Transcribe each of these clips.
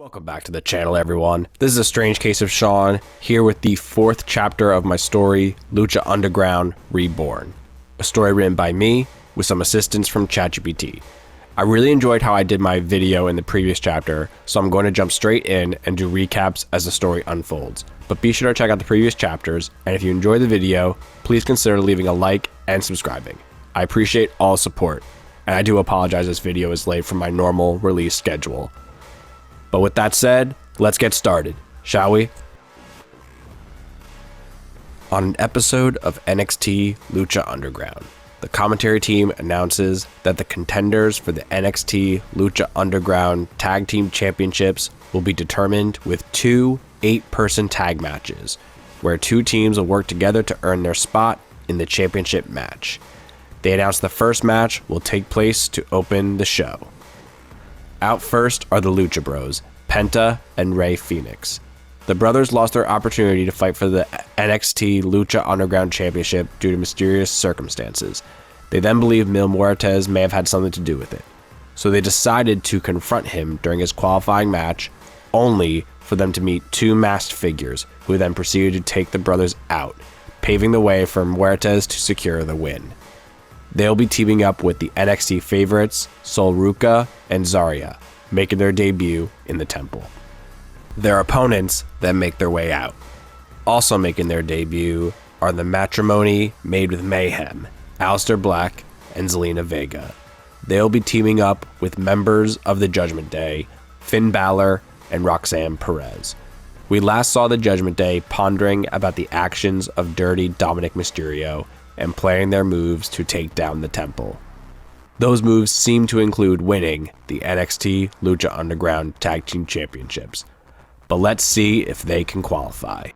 Welcome back to the channel, everyone. This is a strange case of Sean, here with the 4th chapter of my story, Lucha Underground Reborn. A story written by me, with some assistance from ChatGPT. I really enjoyed how I did my video in the previous chapter, so I'm going to jump straight in and do recaps as the story unfolds. But be sure to check out the previous chapters, and if you enjoyed the video, please consider leaving a like and subscribing. I appreciate all support, and I do apologize this video is late from my normal release schedule. But with that said, let's get started, shall we? On an episode of NXT Lucha Underground, the commentary team announces that the contenders for the NXT Lucha Underground Tag Team Championships will be determined with 2 8-person tag matches, where 2 teams will work together to earn their spot in the championship match. They announced the first match will take place to open the show. Out first are the Lucha Bros, Penta and Rey Fenix. The brothers lost their opportunity to fight for the NXT Lucha Underground Championship due to mysterious circumstances. They then believe Mil Muertes may have had something to do with it. So they decided to confront him during his qualifying match, only for them to meet 2 masked figures, who then proceeded to take the brothers out, paving the way for Muertes to secure the win. They'll be teaming up with the NXT favorites, soyelruu and Zarya, making their debut in the temple. Their opponents then make their way out. Also making their debut are the matrimony made with mayhem, Aerostar Black and Zelina Vega. They'll be teaming up with members of the Judgment Day, Finn Balor and Roxanne Perez. We last saw the Judgment Day pondering about the actions of dirty Rey Mysterio and planning their moves to take down the temple. Those moves seem to include winning the NXT Lucha Underground Tag Team Championships. But let's see if they can qualify.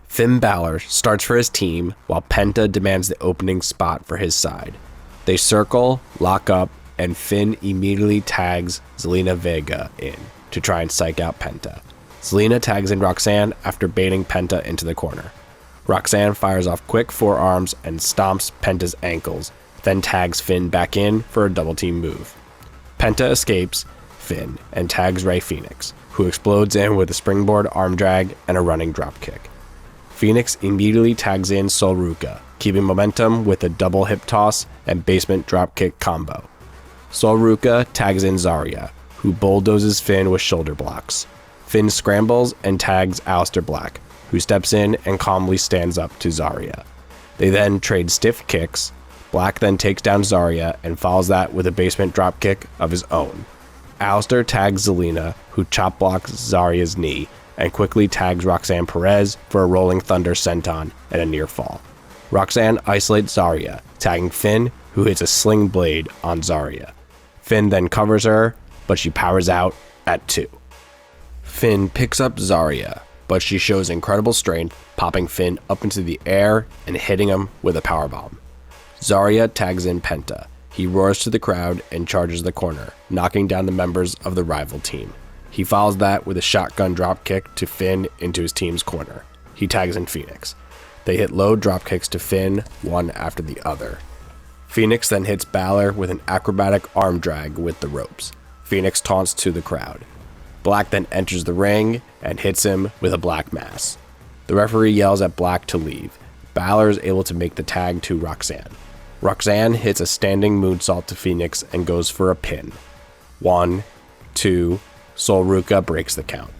Finn Balor starts for his team while Penta demands the opening spot for his side. They circle, lock up, and Finn immediately tags Zelina Vega in to try and psych out Penta. Zelina tags in Roxanne after baiting Penta into the corner. Roxanne fires off quick forearms and stomps Penta's ankles, then tags Finn back in for a double team move. Penta escapes Finn and tags Rey Fenix, who explodes in with a springboard arm drag and a running dropkick. Fenix immediately tags in soyelruu, keeping momentum with a double hip toss and basement dropkick combo. soyelruu tags in Zarya, who bulldozes Finn with shoulder blocks. Finn scrambles and tags Aerostar Black, who steps in and calmly stands up to Zarya. They then trade stiff kicks. Black then takes down Zarya and follows that with a basement dropkick of his own. Aerostar tags Zelina, who chop blocks Zarya's knee, and quickly tags Roxanne Perez for a rolling thunder senton and a near fall. Roxanne isolates Zarya, tagging Finn, who hits a sling blade on Zarya. Finn then covers her, but she powers out at 2. Finn picks up Zarya, but she shows incredible strength, popping Finn up into the air and hitting him with a powerbomb. Zarya tags in Penta. He roars to the crowd and charges the corner, knocking down the members of the rival team. He follows that with a shotgun dropkick to Finn into his team's corner. He tags in Fenix. They hit low dropkicks to Finn, one after the other. Fenix then hits Balor with an acrobatic arm drag with the ropes. Fenix taunts to the crowd. Black then enters the ring and hits him with a black mass. The referee yells at Black to leave. Balor is able to make the tag to Roxanne. Roxanne hits a standing moonsault to Fenix and goes for a pin. 1, 2, soyelruu breaks the count.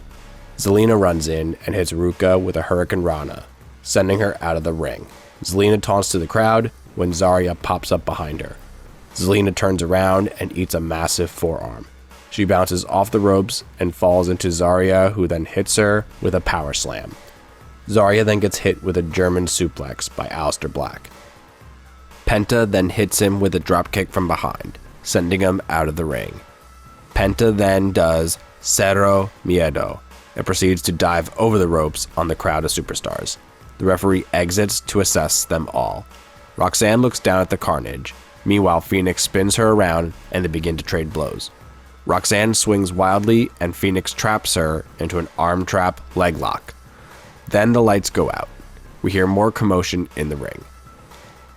Zelina runs in and hits Ruka with a hurricanrana, sending her out of the ring. Zelina taunts to the crowd when Zarya pops up behind her. Zelina turns around and eats a massive forearm. She bounces off the ropes and falls into Zarya, who then hits her with a power slam. Zarya then gets hit with a German suplex by Aerostar Black. Penta then hits him with a dropkick from behind, sending him out of the ring. Penta then does Cero Miedo and proceeds to dive over the ropes on the crowd of superstars. The referee exits to assess them all. Roxanne looks down at the carnage. Meanwhile, Fenix spins her around and they begin to trade blows. Roxanne swings wildly and Fenix traps her into an arm trap leg lock. Then the lights go out. We hear more commotion in the ring.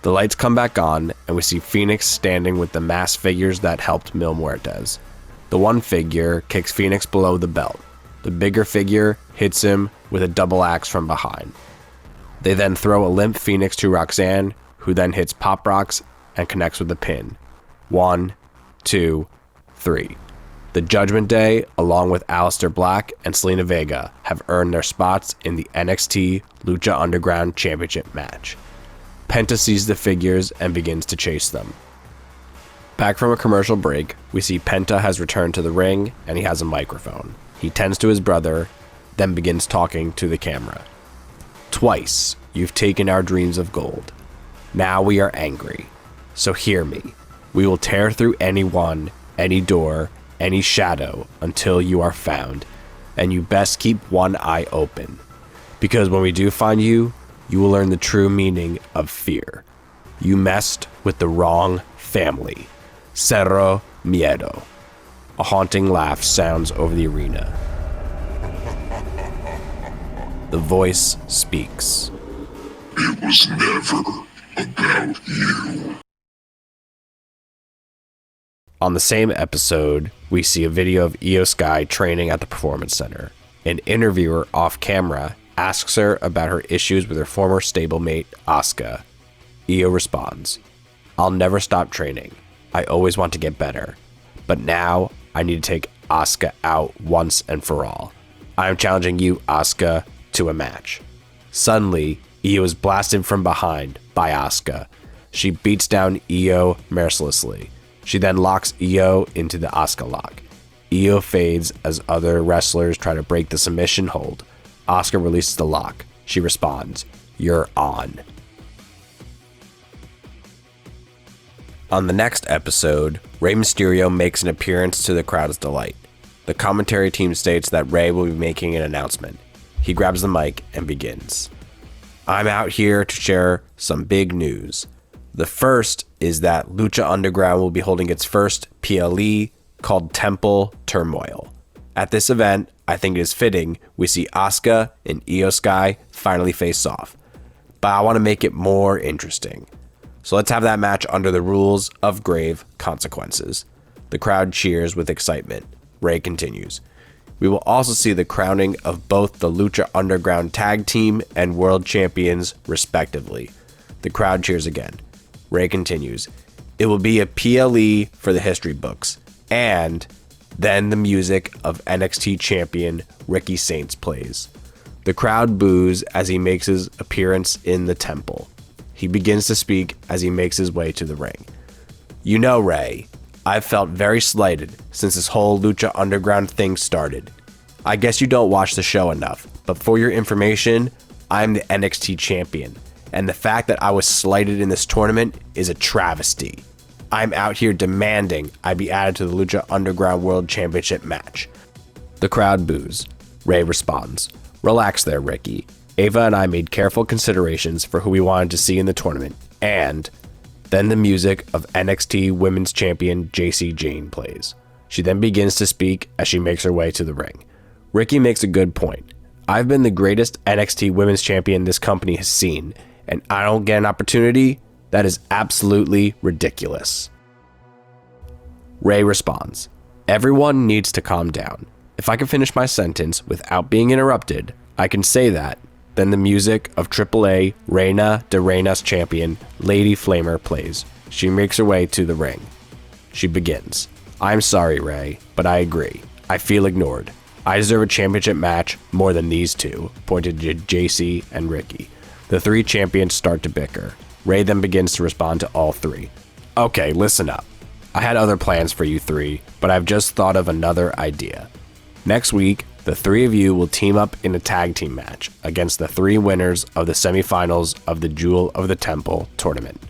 The lights come back on and we see Fenix standing with the masked figures that helped Mil Muertes. The one figure kicks Fenix below the belt. The bigger figure hits him with a double axe from behind. They then throw a limp Fenix to Roxanne, who then hits Pop Rocks and connects with a pin. 1, 2, 3. The Judgment Day, along with Aleister Black and Zelina Vega, have earned their spots in the NXT Lucha Underground Championship match. Penta sees the figures and begins to chase them. Back from a commercial break, we see Penta has returned to the ring and he has a microphone. He tends to his brother, then begins talking to the camera. Twice, you've taken our dreams of gold. Now we are angry. So hear me. We will tear through anyone, any door, any shadow until you are found. And you best keep one eye open. Because when we do find you, you will learn the true meaning of fear. You messed with the wrong family. Cero miedo. A haunting laugh sounds over the arena. The voice speaks. It was never about you. On the same episode, we see a video of Io Sky training at the Performance Center. An interviewer off camera asks her about her issues with her former stablemate, Asuka. Io responds, I'll never stop training. I always want to get better. But now, I need to take Asuka out once and for all. I am challenging you, Asuka, to a match. Suddenly, Io is blasted from behind by Asuka. She beats down Io mercilessly. She then locks Io into the Asuka lock. Io fades as other wrestlers try to break the submission hold. Asuka releases the lock. She responds, You're on. On the next episode, Rey Mysterio makes an appearance to the crowd's delight. The commentary team states that Rey will be making an announcement. He grabs the mic and begins. I'm out here to share some big news. The first is that Lucha Underground will be holding its first PLE called Temple Turmoil. At this event, I think it is fitting we see Asuka and Io Sky finally face off. But I want to make it more interesting. So let's have that match under the rules of grave consequences. The crowd cheers with excitement. Rey continues. We will also see the crowning of both the Lucha Underground Tag Team and World Champions, respectively. The crowd cheers again. Rey continues. It will be a PLE for the history books. And then the music of NXT champion Ricky Saints plays. The crowd boos as he makes his appearance in the temple. He begins to speak as he makes his way to the ring. You know, Rey, I've felt very slighted since this whole Lucha Underground thing started. I guess you don't watch the show enough, but for your information, I'm the NXT champion, and the fact that I was slighted in this tournament is a travesty. I'm out here demanding I be added to the Lucha Underground World Championship match. The crowd boos. Rey responds, Relax there, Ricky. Ava and I made careful considerations for who we wanted to see in the tournament, and then the music of NXT Women's Champion JC Jane plays. She then begins to speak as she makes her way to the ring. Ricky makes a good point. I've been the greatest NXT Women's Champion this company has seen, and I don't get an opportunity? That is absolutely ridiculous. Rey responds, Everyone needs to calm down. If I can finish my sentence without being interrupted, I can say that. Then the music of AAA Reina de Reinas champion Lady Flamer plays. She makes her way to the ring. She begins. I'm sorry, Rey, but I agree. I feel ignored. I deserve a championship match more than these two, pointed to JC and Ricky. The three champions start to bicker. Rey then begins to respond to all three. Okay, listen up. I had other plans for you three, but I've just thought of another idea. Next week, the three of you will team up in a tag team match against the three winners of the semifinals of the Jewel of the Temple tournament.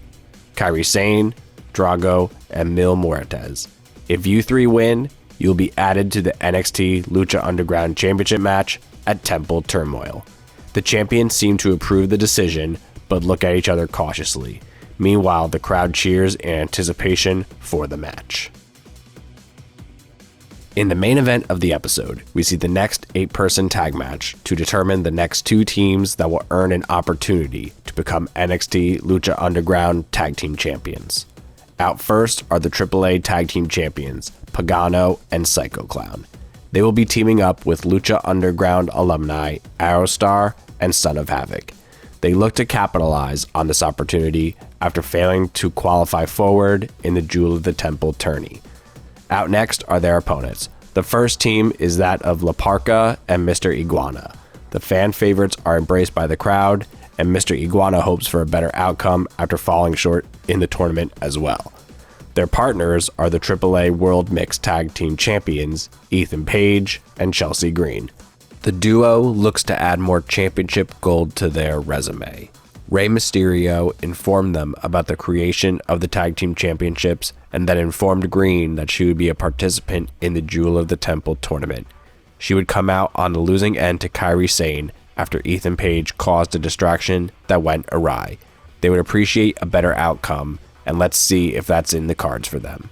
Kairi Sane, Drago, and Mil Muertes. If you three win, you'll be added to the NXT Lucha Underground Championship match at Temple Turmoil. The champions seem to approve the decision, but look at each other cautiously. Meanwhile, the crowd cheers in anticipation for the match. In the main event of the episode, we see the next 8-person tag match to determine the next two teams that will earn an opportunity to become NXT Lucha Underground Tag Team Champions. Out first are the AAA Tag Team Champions, Pagano and Psycho Clown. They will be teaming up with Lucha Underground alumni, Aerostar and Son of Havoc. They look to capitalize on this opportunity after failing to qualify forward in the Jewel of the Temple tourney. Out next are their opponents. The first team is that of La Parka and Mr. Iguana. The fan favorites are embraced by the crowd, and Mr. Iguana hopes for a better outcome after falling short in the tournament as well. Their partners are the AAA World Mixed Tag Team Champions, Ethan Page and Chelsea Green. The duo looks to add more championship gold to their resume. Rey Mysterio informed them about the creation of the Tag Team Championships and then informed Green that she would be a participant in the Jewel of the Temple tournament. She would come out on the losing end to Kairi Sane after Ethan Page caused a distraction that went awry. They would appreciate a better outcome, and let's see if that's in the cards for them.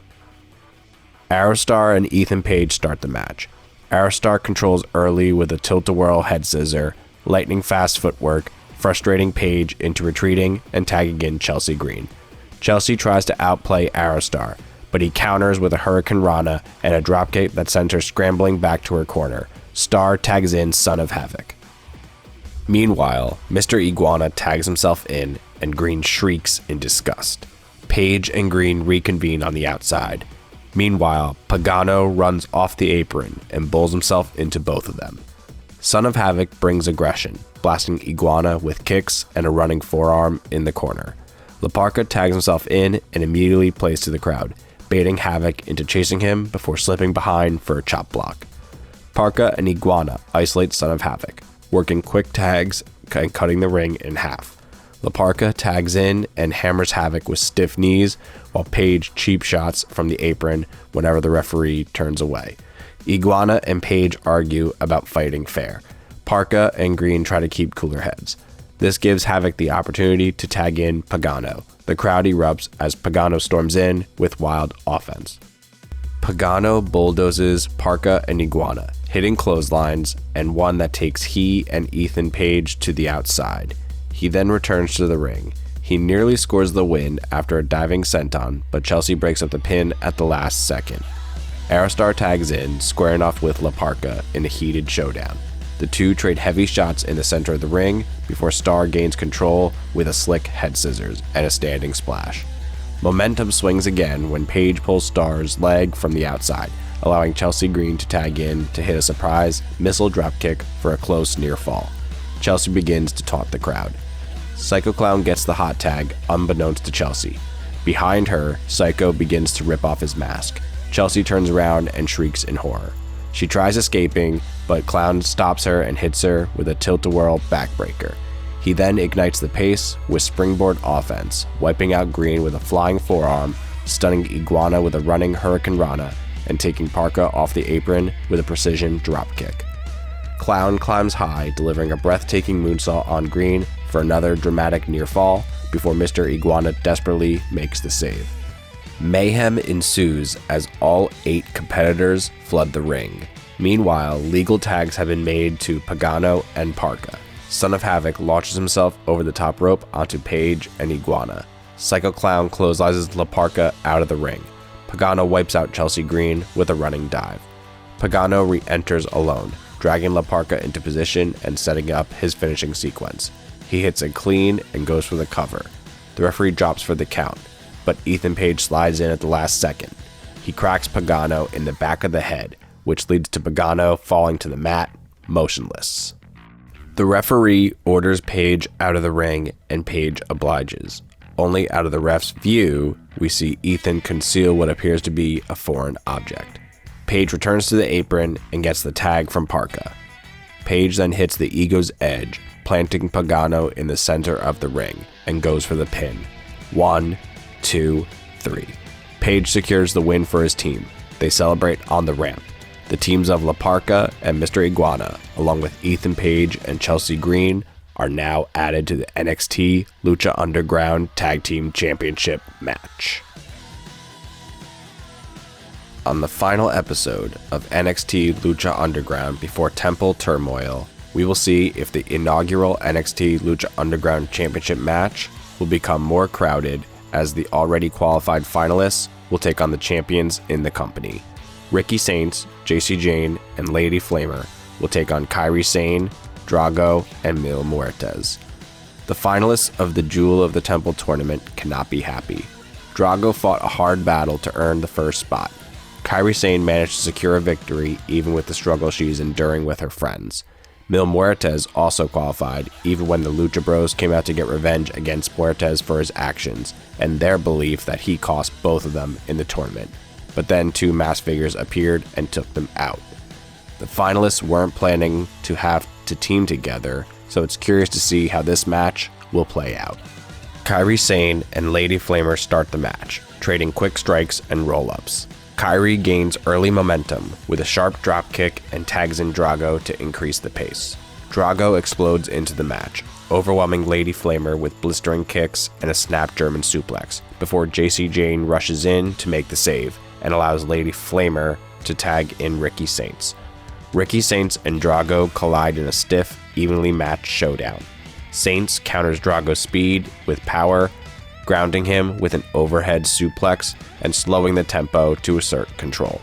Aerostar and Ethan Page start the match. Aerostar controls early with a tilt-a-whirl head scissor, lightning-fast footwork, frustrating Page into retreating and tagging in Chelsea Green. Chelsea tries to outplay Aerostar, but he counters with a Hurricane Rana and a dropkick that sends her scrambling back to her corner. Star tags in Son of Havoc. Meanwhile, Mr. Iguana tags himself in, and Green shrieks in disgust. Page and Green reconvene on the outside. Meanwhile, Pagano runs off the apron and bowls himself into both of them. Son of Havoc brings aggression, blasting Iguana with kicks and a running forearm in the corner. La Parka tags himself in and immediately plays to the crowd, baiting Havoc into chasing him before slipping behind for a chop block. Parka and Iguana isolate Son of Havoc, working quick tags and cutting the ring in half. La Parka tags in and hammers Havoc with stiff knees, while Page cheap shots from the apron whenever the referee turns away. Iguana and Page argue about fighting fair. Parka and Green try to keep cooler heads. This gives Havoc the opportunity to tag in Pagano. The crowd erupts as Pagano storms in with wild offense. Pagano bulldozes Parka and Iguana, hitting clotheslines and one that takes he and Ethan Page to the outside. He then returns to the ring. He nearly scores the win after a diving senton, but Chelsea breaks up the pin at the last second. Aerostar tags in, squaring off with La Parka in a heated showdown. The two trade heavy shots in the center of the ring before Star gains control with a slick head scissors and a standing splash. Momentum swings again when Page pulls Star's leg from the outside, allowing Chelsea Green to tag in to hit a surprise missile dropkick for a close near fall. Chelsea begins to taunt the crowd. Psycho Clown gets the hot tag, unbeknownst to Chelsea. Behind her, Psycho begins to rip off his mask. Chelsea turns around and shrieks in horror. She tries escaping, but Clown stops her and hits her with a tilt-a-whirl backbreaker. He then ignites the pace with springboard offense, wiping out Green with a flying forearm, stunning Iguana with a running Hurricane Rana, and taking Parka off the apron with a precision dropkick. Clown climbs high, delivering a breathtaking moonsault on Green for another dramatic near fall before Mr. Iguana desperately makes the save. Mayhem ensues as all 8 competitors flood the ring. Meanwhile, legal tags have been made to Pagano and Parka. Son of Havoc launches himself over the top rope onto Page and Iguana. Psycho Clown clotheslines La Parka out of the ring. Pagano wipes out Chelsea Green with a running dive. Pagano re-enters alone, dragging La Parka into position and setting up his finishing sequence. He hits it clean and goes for the cover. The referee drops for the count, but Ethan Page slides in at the last second. He cracks Pagano in the back of the head, which leads to Pagano falling to the mat, motionless. The referee orders Page out of the ring, and Page obliges. Only out of the ref's view, we see Ethan conceal what appears to be a foreign object. Page returns to the apron and gets the tag from Parka. Page then hits the Ego's Edge, planting Pagano in the center of the ring, and goes for the pin. 1, 2, 3. Page secures the win for his team. They celebrate on the ramp. The teams of La Parka and Mr. Iguana, along with Ethan Page and Chelsea Green, are now added to the NXT Lucha Underground Tag Team Championship match. On the final episode of NXT Lucha Underground before Temple Turmoil, we will see if the inaugural NXT Lucha Underground Championship match will become more crowded as the already qualified finalists will take on the champions in the company. Ricky Saints, JC Jane, and Lady Flamer will take on Kairi Sane, Drago, and Mil Muertes. The finalists of the Jewel of the Temple tournament cannot be happy. Drago fought a hard battle to earn the first spot. Kairi Sane managed to secure a victory even with the struggle she is enduring with her friends. Mil Muertes also qualified even when the Lucha Bros came out to get revenge against Muertes for his actions and their belief that he cost both of them in the tournament. But then two masked figures appeared and took them out. The finalists weren't planning to have to team together, so it's curious to see how this match will play out. Kairi Sane and Lady Flamer start the match, trading quick strikes and roll-ups. Kairi gains early momentum with a sharp dropkick and tags in Drago to increase the pace. Drago explodes into the match, overwhelming Lady Flamer with blistering kicks and a snap German suplex, before JC Jane rushes in to make the save and allows Lady Flamer to tag in Ricky Saints. Ricky Saints and Drago collide in a stiff, evenly matched showdown. Saints counters Drago's speed with power, grounding him with an overhead suplex and slowing the tempo to assert control.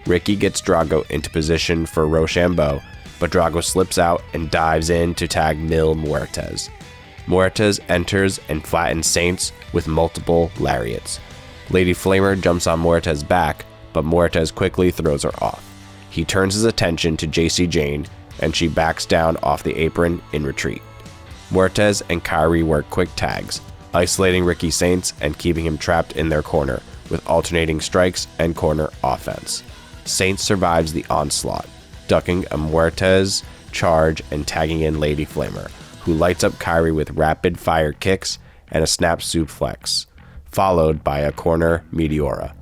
Ricky gets Drago into position for Rochambeau, but Drago slips out and dives in to tag Mil Muertes. Muertes enters and flattens Saints with multiple lariats. Lady Flamer jumps on Muertes' back, but Muertes quickly throws her off. He turns his attention to JC Jane, and she backs down off the apron in retreat. Muertes and Kairi work quick tags, isolating Ricky Saints and keeping him trapped in their corner with alternating strikes and corner offense. Saints survives the onslaught, ducking a Muertes charge and tagging in Lady Flamer, who lights up Kairi with rapid fire kicks and a snap suplex, followed by a corner Meteora.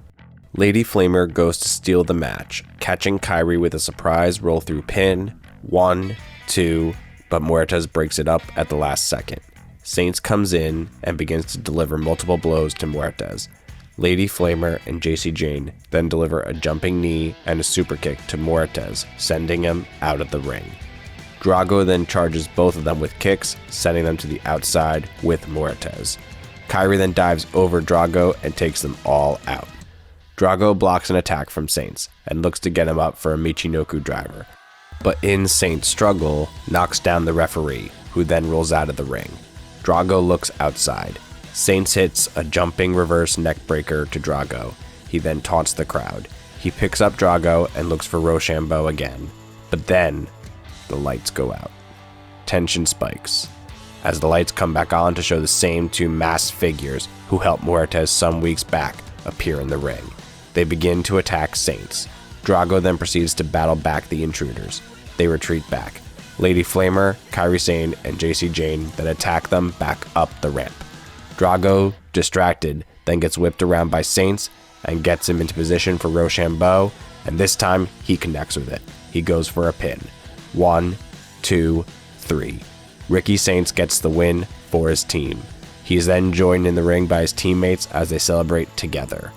Lady Flamer goes to steal the match, catching Kairi with a surprise roll through pin, 1, 2, but Muertes breaks it up at the last second. Saints comes in and begins to deliver multiple blows to Muertes. Lady Flamer and JC Jane then deliver a jumping knee and a super kick to Muertes, sending him out of the ring. Drago then charges both of them with kicks, sending them to the outside with Muertes. Kairi then dives over Drago and takes them all out. Drago blocks an attack from Saints and looks to get him up for a Michinoku driver, but in Saints' struggle, knocks down the referee, who then rolls out of the ring. Drago looks outside. Saints hits a jumping reverse neckbreaker to Drago. He then taunts the crowd. He picks up Drago and looks for Rochambeau again, but then the lights go out. Tension spikes as the lights come back on to show the same two masked figures who helped Muertes some weeks back appear in the ring. They begin to attack Saints. Drago then proceeds to battle back the intruders. They retreat back. Lady Flamer, Kairi Sane, and JC Jane then attack them back up the ramp. Drago, distracted, then gets whipped around by Saints and gets him into position for Rochambeau, and this time he connects with it. He goes for a pin. 1, 2, 3. Ricky Saints gets the win for his team. He is then joined in the ring by his teammates as they celebrate together.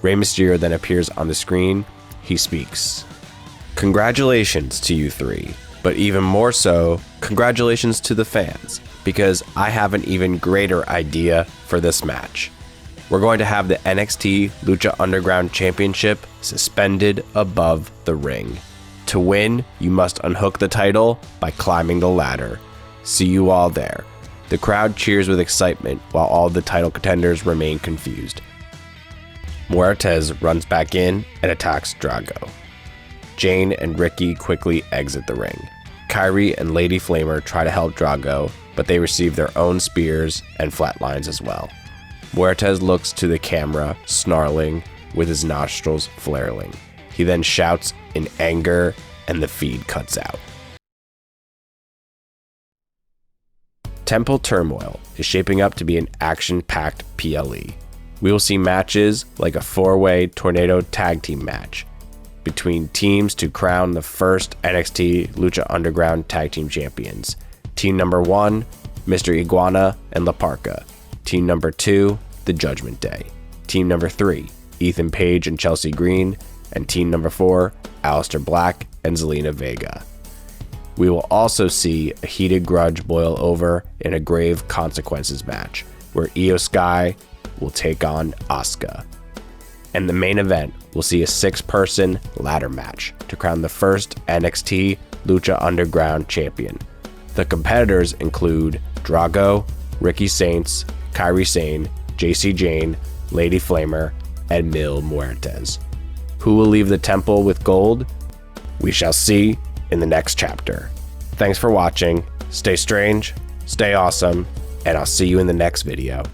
Rey Mysterio then appears on the screen. He speaks. Congratulations to you three, but even more so, congratulations to the fans, because I have an even greater idea for this match. We're going to have the NXT Lucha Underground Championship suspended above the ring. To win, you must unhook the title by climbing the ladder. See you all there. The crowd cheers with excitement while all the title contenders remain confused. Muertes runs back in and attacks Drago. Jane and Ricky quickly exit the ring. Kairi and Lady Flamer try to help Drago, but they receive their own spears and flatlines as well. Muertes looks to the camera, snarling, with his nostrils flaring. He then shouts in anger, and the feed cuts out. Temple Turmoil is shaping up to be an action-packed PLE. We will see matches like a 4-way tornado tag team match between teams to crown the first NXT Lucha Underground Tag Team Champions. Team number 1, Mr. Iguana and La Parca. Team number 2, The Judgment Day. Team number 3, Ethan Page and Chelsea Green. And team number 4, Aleister Black and Zelina Vega. We will also see a heated grudge boil over in a grave consequences match, where Io Sky will take on Asuka. And the main event will see a 6-person ladder match to crown the first NXT Lucha Underground champion. The competitors include Drago, Ricky Saints, Kairi Sane, JC Jane, Lady Flamer, and Mil Muertes. Who will leave the temple with gold? We shall see in the next chapter. Thanks for watching. Stay strange, stay awesome, and I'll see you in the next video.